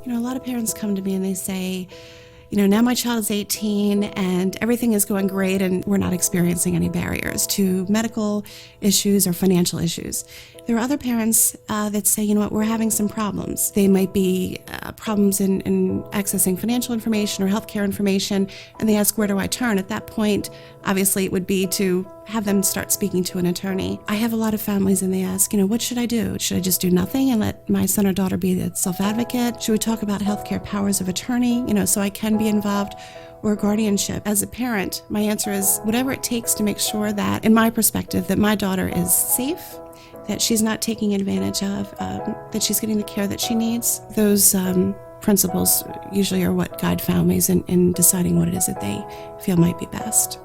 A lot of parents come to me and they say, now my child is 18 and everything is going great and we're not experiencing any barriers to medical issues or financial issues. There are other parents that say, we're having some problems. They might be problems in accessing financial information or healthcare information, and they ask, where do I turn? At that point, obviously it would be to have them start speaking to an attorney. I have a lot of families and they ask, what should I do? Should I just do nothing and let my son or daughter be the self-advocate? Should we talk about healthcare powers of attorney, so I can be involved? Or guardianship. As a parent, my answer is whatever it takes to make sure that, in my perspective, that my daughter is safe, that she's not taking advantage of, that she's getting the care that she needs. Those principles usually are what guide families in deciding what it is that they feel might be best.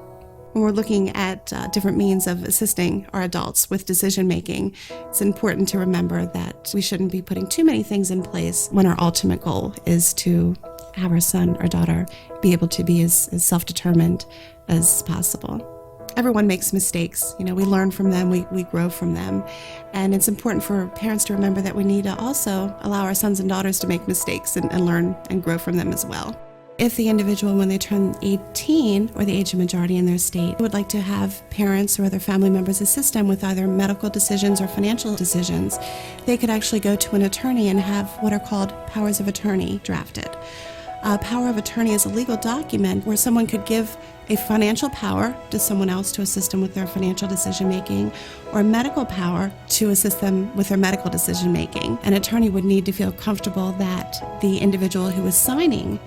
When we're looking at different means of assisting our adults with decision making, it's important to remember that we shouldn't be putting too many things in place when our ultimate goal is to have our son or daughter be able to be as self-determined as possible. Everyone makes mistakes. We learn from them, we grow from them. And it's important for parents to remember that we need to also allow our sons and daughters to make mistakes and learn and grow from them as well. If the individual, when they turn 18 or the age of majority in their state, would like to have parents or other family members assist them with either medical decisions or financial decisions, they could actually go to an attorney and have what are called powers of attorney drafted. A power of attorney is a legal document where someone could give a financial power to someone else to assist them with their financial decision making, or medical power to assist them with their medical decision making. An attorney would need to feel comfortable that the individual who was signing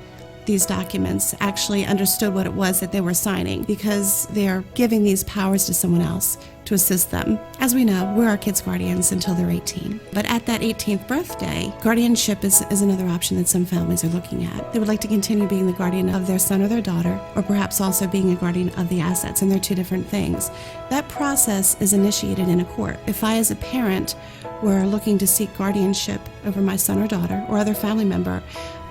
these documents actually understood what it was that they were signing, because they are giving these powers to someone else to assist them. As we know, we're our kids' guardians until they're 18. But at that 18th birthday, guardianship is another option that some families are looking at. They would like to continue being the guardian of their son or their daughter, or perhaps also being a guardian of the assets, and they're two different things. That process is initiated in a court. If I, as a parent, were looking to seek guardianship over my son or daughter or other family member,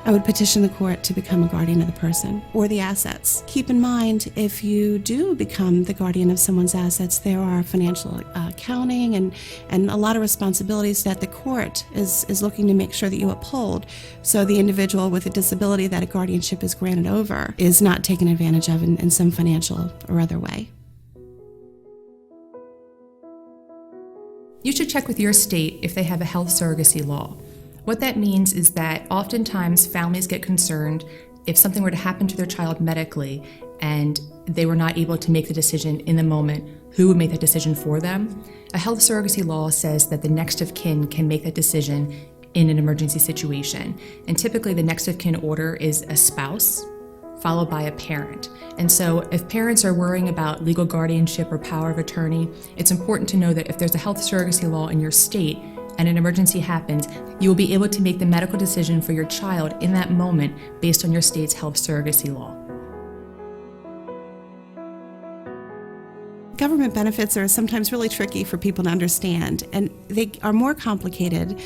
I would petition the court to become a guardian of the person or the assets. Keep in mind, if you do become the guardian of someone's assets, there are financial accounting and a lot of responsibilities that the court is looking to make sure that you uphold, so the individual with a disability that a guardianship is granted over is not taken advantage of in some financial or other way. You should check with your state if they have a health surrogacy law. What that means is that oftentimes families get concerned if something were to happen to their child medically and they were not able to make the decision in the moment, who would make that decision for them? A health surrogacy law says that the next of kin can make that decision in an emergency situation. And typically the next of kin order is a spouse followed by a parent. And so if parents are worrying about legal guardianship or power of attorney, it's important to know that if there's a health surrogacy law in your state and an emergency happens, you will be able to make the medical decision for your child in that moment based on your state's health surrogacy law. Government benefits are sometimes really tricky for people to understand, and they are more complicated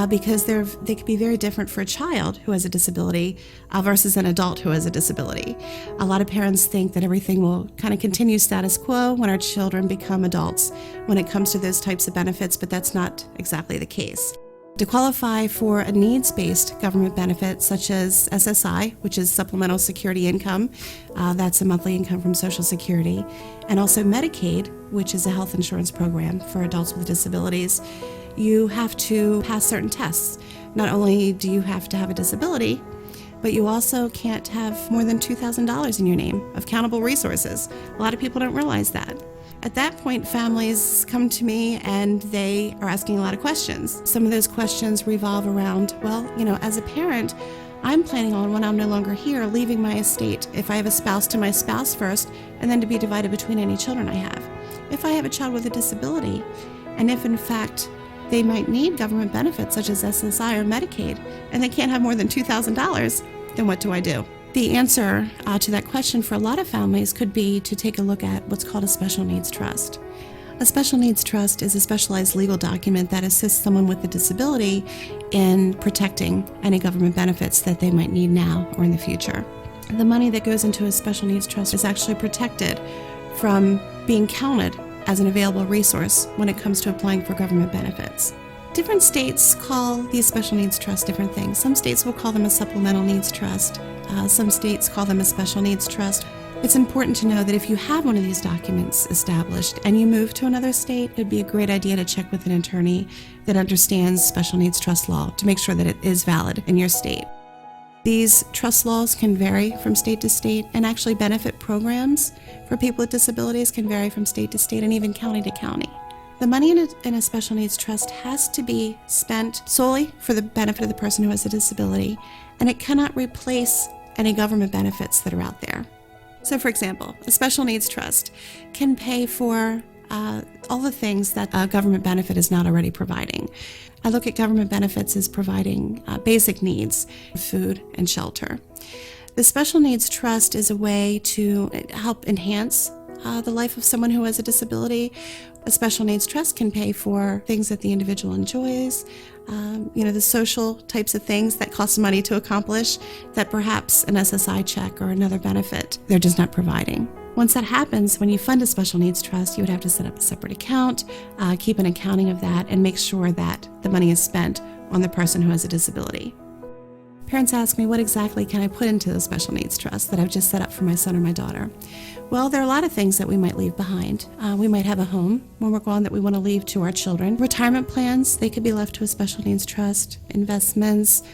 because they can be very different for a child who has a disability versus an adult who has a disability. A lot of parents think that everything will kind of continue status quo when our children become adults when it comes to those types of benefits, but that's not exactly the case. To qualify for a needs-based government benefit such as SSI, which is Supplemental Security Income, that's a monthly income from Social Security, and also Medicaid, which is a health insurance program for adults with disabilities, you have to pass certain tests. Not only do you have to have a disability, but you also can't have more than $2,000 in your name of countable resources. A lot of people don't realize that. At that point, families come to me and they are asking a lot of questions. Some of those questions revolve around, well, as a parent, I'm planning on, when I'm no longer here, leaving my estate, if I have a spouse, to my spouse first, and then to be divided between any children I have. If I have a child with a disability, and if in fact they might need government benefits such as SSI or Medicaid, and they can't have more than $2,000, then what do I do? The answer to that question for a lot of families could be to take a look at what's called a special needs trust. A special needs trust is a specialized legal document that assists someone with a disability in protecting any government benefits that they might need now or in the future. The money that goes into a special needs trust is actually protected from being counted as an available resource when it comes to applying for government benefits. Different states call these special needs trusts different things. Some states will call them a supplemental needs trust. Some states call them a special needs trust. It's important to know that if you have one of these documents established and you move to another state, it'd be a great idea to check with an attorney that understands special needs trust law to make sure that it is valid in your state. These trust laws can vary from state to state, and actually benefit programs for people with disabilities can vary from state to state and even county to county. The money in a special needs trust has to be spent solely for the benefit of the person who has a disability, and it cannot replace any government benefits that are out there. So, for example, a special needs trust can pay for all the things that a government benefit is not already providing. I look at government benefits as providing basic needs, food and shelter. The special needs trust is a way to help enhance the life of someone who has a disability. A special needs trust can pay for things that the individual enjoys, the social types of things that cost money to accomplish that perhaps an SSI check or another benefit they're just not providing. Once that happens, when you fund a special needs trust, you would have to set up a separate account, keep an accounting of that, and make sure that the money is spent on the person who has a disability. Parents ask me, what exactly can I put into the special needs trust that I've just set up for my son or my daughter? Well, there are a lot of things that we might leave behind. We might have a home when we're gone that we want to leave to our children. Retirement plans, they could be left to a special needs trust, investments,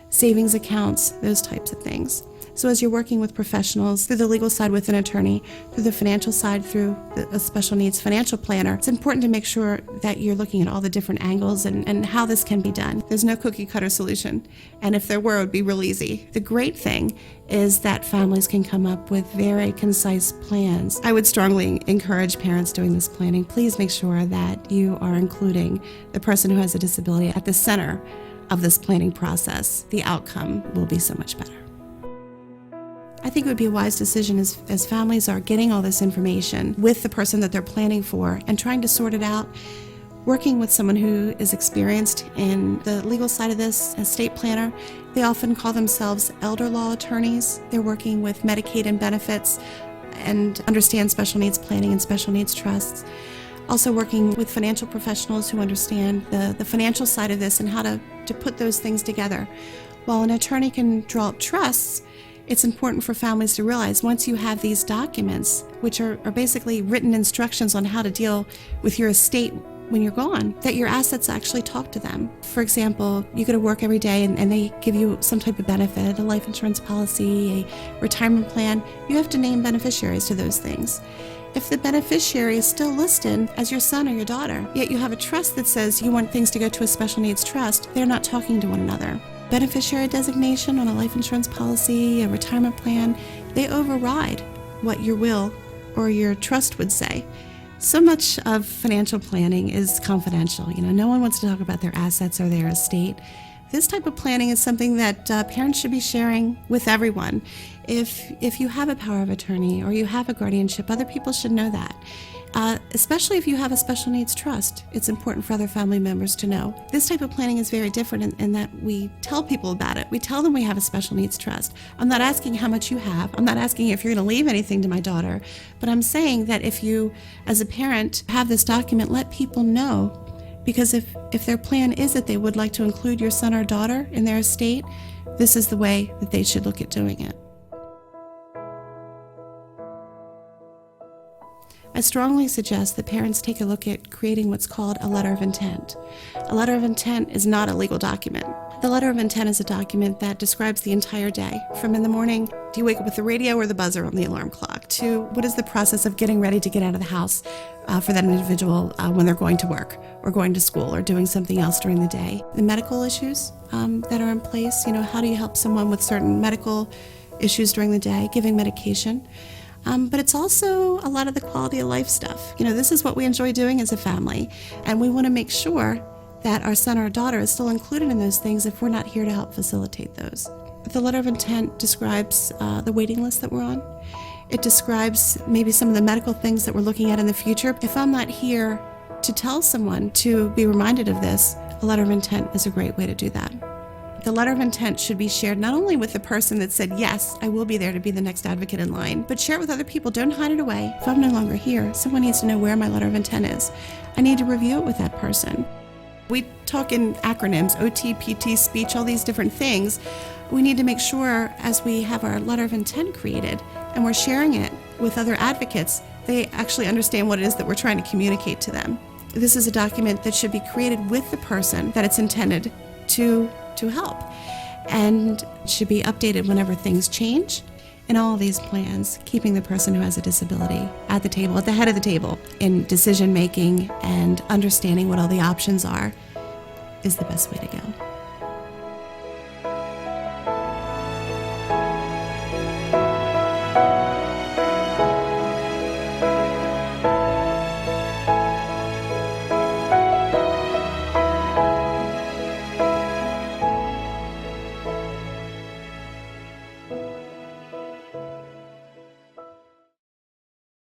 savings accounts, those types of things. So as you're working with professionals, through the legal side with an attorney, through the financial side through a special needs financial planner, it's important to make sure that you're looking at all the different angles and how this can be done. There's no cookie cutter solution, and if there were, it would be real easy. The great thing is that families can come up with very concise plans. I would strongly encourage parents doing this planning. Please make sure that you are including the person who has a disability at the center of this planning process. The outcome will be so much better. I think it would be a wise decision as families are getting all this information with the person that they're planning for and trying to sort it out, working with someone who is experienced in the legal side of this, a state planner. They often call themselves elder law attorneys. They're working with Medicaid and benefits and understand special needs planning and special needs trusts. Also working with financial professionals who understand the financial side of this and how to put those things together. While an attorney can draw up trusts, it's important for families to realize once you have these documents, which are basically written instructions on how to deal with your estate when you're gone, that your assets actually talk to them. For example, you go to work every day and they give you some type of benefit, a life insurance policy, a retirement plan. You have to name beneficiaries to those things. If the beneficiary is still listed as your son or your daughter, yet you have a trust that says you want things to go to a special needs trust, they're not talking to one another. Beneficiary designation on a life insurance policy, a retirement plan, they override what your will or your trust would say. So much of financial planning is confidential. No one wants to talk about their assets or their estate. This type of planning is something that parents should be sharing with everyone. If you have a power of attorney or you have a guardianship, other people should know that. Especially if you have a special needs trust, it's important for other family members to know. This type of planning is very different in that we tell people about it. We tell them we have a special needs trust. I'm not asking how much you have. I'm not asking if you're going to leave anything to my daughter. But I'm saying that if you, as a parent, have this document, let people know. Because if their plan is that they would like to include your son or daughter in their estate, this is the way that they should look at doing it. I strongly suggest that parents take a look at creating what's called a letter of intent. A letter of intent is not a legal document. The letter of intent is a document that describes the entire day, from in the morning, do you wake up with the radio or the buzzer on the alarm clock, to what is the process of getting ready to get out of the house for that individual when they're going to work or going to school or doing something else during the day. The medical issues that are in place, how do you help someone with certain medical issues during the day, giving medication. But it's also a lot of the quality of life stuff. This is what we enjoy doing as a family, and we want to make sure that our son or daughter is still included in those things if we're not here to help facilitate those. The letter of intent describes the waiting list that we're on. It describes maybe some of the medical things that we're looking at in the future. If I'm not here to tell someone to be reminded of this, a letter of intent is a great way to do that. The letter of intent should be shared not only with the person that said, yes, I will be there to be the next advocate in line, but share it with other people. Don't hide it away. If I'm no longer here, someone needs to know where my letter of intent is. I need to review it with that person. We talk in acronyms, OT, PT, speech, all these different things. We need to make sure as we have our letter of intent created and we're sharing it with other advocates, they actually understand what it is that we're trying to communicate to them. This is a document that should be created with the person that it's intended to help, and should be updated whenever things change. In all of these plans, keeping the person who has a disability at the table, at the head of the table, in decision making and understanding what all the options are, is the best way to go.